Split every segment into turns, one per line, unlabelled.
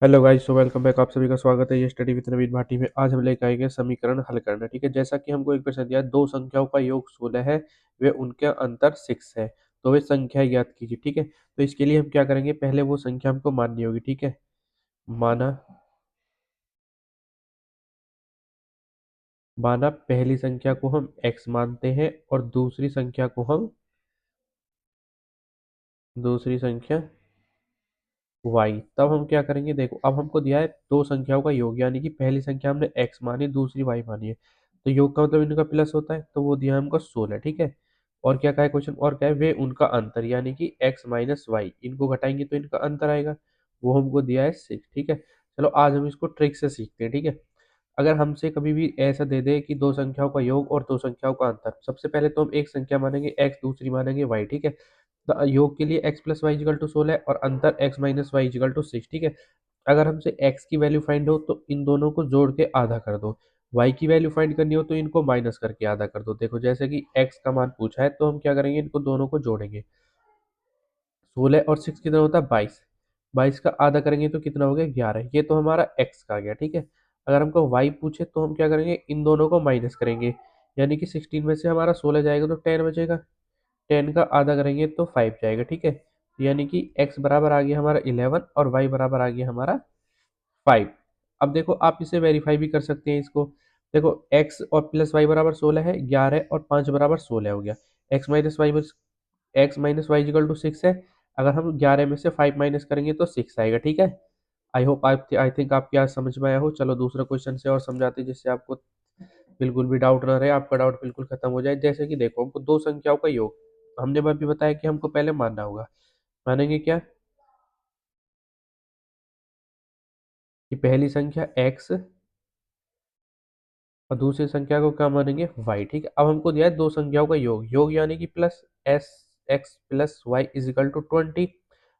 Hello guys, so welcome back. आप सभी का स्वागत है ये स्टडी विद नवीन भाटी में। आज हम लेकर आएंगे समीकरण हल करना। ठीक है, जैसा कि हमको एक प्रश्न दिया है, दो संख्याओं का योग 16 है, वे उनके अंतर 6 है, तो वे संख्या ज्ञात कीजिए। ठीक है, तो इसके लिए हम क्या करेंगे, पहले वो संख्या हमको माननी होगी। ठीक है, माना माना पहली संख्या को हम x मानते हैं और दूसरी संख्या y। तब हम क्या करेंगे, देखो अब हमको दिया है दो संख्याओं का योग, यानी कि पहली संख्या हमने x मानी, दूसरी y मानी है, तो योग का मतलब इनका प्लस होता है, तो वो दिया है हमको 16। ठीक है, और क्या कहा है क्वेश्चन, और क्या है, वे उनका अंतर यानी कि x माइनस वाई, इनको घटाएंगे तो इनका अंतर आएगा, वो हमको दिया है 6। ठीक है, चलो आज हम इसको ट्रिक से सीखते हैं। ठीक है, अगर हमसे कभी भी ऐसा दे दे कि दो संख्याओं का योग और दो संख्याओं का अंतर, सबसे पहले तो हम एक संख्या मानेंगे x, दूसरी मानेंगे y। ठीक है, तो योग के लिए x plus Y is equal to 16 और अंतर x minus Y is equal to 6। ठीक है, अगर हमसे x की वैल्यू फाइंड हो तो इन दोनों को जोड़ के आधा कर दो, y की वैल्यू फाइंड करनी हो तो इनको माइनस करके आधा कर दो। देखो जैसे कि x का मान पूछा है तो हम क्या करेंगे, इनको दोनों को जोड़ेंगे। 16 और 6 कितना होता है, 22। 22 का आधा करेंगे तो कितना हो गया, 11। ये तो हमारा x का आ गया। ठीक है, अगर हमको y पूछे तो हम क्या करेंगे, इन दोनों को माइनस करेंगे, यानी कि 16 में से हमारा 16 जाएगा तो 10 बचेगा, 10 का आधा करेंगे तो 5 जाएगा। ठीक है, यानी कि x बराबर आ गया हमारा 11 और y बराबर आ गया हमारा 5। अब देखो आप इसे वेरीफाई भी कर सकते हैं इसको। देखो x और प्लस वाई बराबर 16 है, 11 और 5 बराबर 16 हो गया। x minus Y equal to 6 है, अगर हम 11 में से 5 माइनस करेंगे तो 6 आएगा। ठीक है, आई थिंक आपकी आज समझ में आया हो। चलो दूसरा क्वेश्चन से और समझाते हैं, जिससे आपको बिल्कुल भी डाउट ना रहे, आपका डाउट बिल्कुल खत्म हो जाए। जैसे कि देखो हमको दो संख्याओं का योग, हमने अभी बताया कि हमको पहले मानना होगा। मानेंगे क्या, कि पहली संख्या x और दूसरी संख्या को क्या मानेंगे, y। ठीक है, अब हमको दिया है दो संख्याओं का योग, योग यानी कि plus S X plus Y is equal to 20।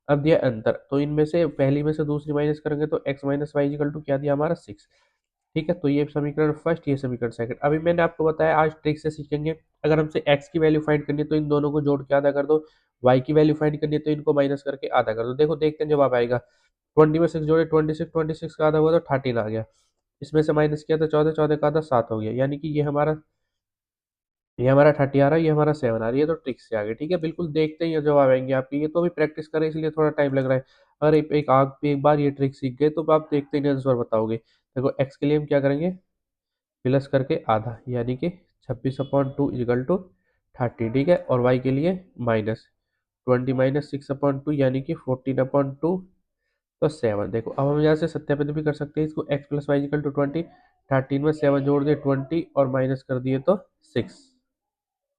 अब दिया अंतर, तो इनमें से पहली में से दूसरी माइनस करेंगे तो x minus Y equal to क्या दिया हमारा 6। ठीक है, तो ये समीकरण फर्स्ट, ये समीकरण सेकंड। अभी मैंने आपको बताया आज ट्रिक से सीखेंगे। अगर हमसे x की वैल्यू फाइंड करनी है तो इन दोनों को जोड़ के आधा कर दो, y की वैल्यू फाइंड करनी है तो इनको माइनस करके आधा कर दो। देखो देखते हैं जवाब आएगा। 20 में 6 जोड़े 26, 26 का आधा हुआ तो 13 आ गया, इसमें से माइनस किया तो 14, 14 का आधा 7 हो गया, यानी कि ये हमारा 30 आ रहा है, ये हमारा 7 आ रही है, तो ट्रिक से आ गया। ठीक है, बिल्कुल देखते ही जवाब आएंगे आपके। ये तो अभी प्रैक्टिस करें इसलिए थोड़ा टाइम लग रहा है। अगर एक बार ये ट्रिक सीख गए तो आप देखते ही आंसर बताओगे। देखो एक्स के लिए हम क्या करेंगे, प्लस करके आधा, यानी कि 26/2 इजिकल टू 30। ठीक है, और वाई के लिए माइनस 20 माइनस 6/2 यानी कि 14/2, तो 7। देखो अब हम यहाँ से सत्यापित भी कर सकते हैं इसको, x plus Y is equal to 20, 13 में 7 जोड़ दिए 20 और माइनस कर दिए तो 6।